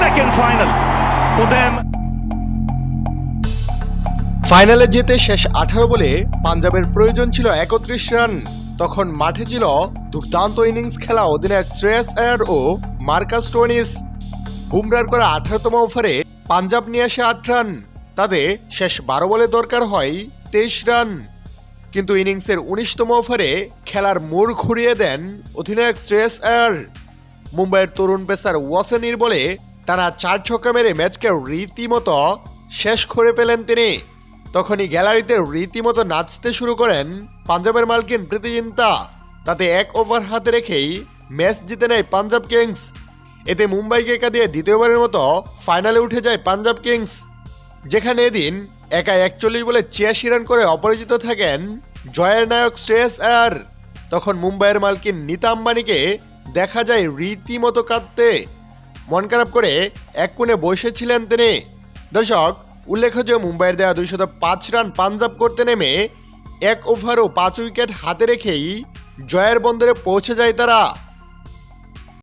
second final for them. ফাইনালে যেতে শেষ 18 বলে পাঞ্জাবের প্রয়োজন ছিল 31 রান। তখন মাঠে ছিল দুর্দান্ত ইনিংস খেলা অধিনায়ক শ্রেয়াস আয়ার ও মার্কাস স্টোইনিস। বুমরার করা 18তম ওভারে পাঞ্জাব নিয়ে আসে 8 রান। তাতে শেষ 12 বলে দরকার হয় 23 রান। কিন্তু ইনিংসের 19তম ওভারে খেলার মোড় ঘুরিয়ে দেন অধিনায়ক শ্রেয়াস আয়ার। মুম্বাইয়ের তরুণ পেসার ওয়াসেনির বলে টানা 4 ছক্কা মেরে ম্যাচকে রীতিমতো শেষ করে পেলেন তিনি। তখনই গ্যালারিতে রীতিমতো নাচতে শুরু করেন পাঞ্জাবের মালকিন প্রীতি জিন্তা। তাতে 1 ওভার হাতে রেখেই ম্যাচ জিতে নেয় পাঞ্জাব কিংস। এতে মুম্বাইকে কাঁদিয়ে দ্বিতীয়বারের মতো ফাইনালে উঠে যায় পাঞ্জাব কিংস, যেখানে এদিন একা 41 বলে 86 রান করে অপরাজিত থাকেন জয়ের নায়ক শ্রেয়াস আয়ার। তখন মুম্বাইয়ের মালকিন নীতা আম্বানিকে দেখা যায় রীতিমতো কাঁদতে। মন খারাপ করে এক কোণে বসেছিলেন তিনি। দর্শক, উল্লেখ্য যে মুম্বাইয়ের দেওয়া 205 রান পাঞ্জাব করতে নেমে 1 ওভার ও 5 উইকেট হাতে রেখেই জয়ের বন্দরে পৌঁছে যায় তারা।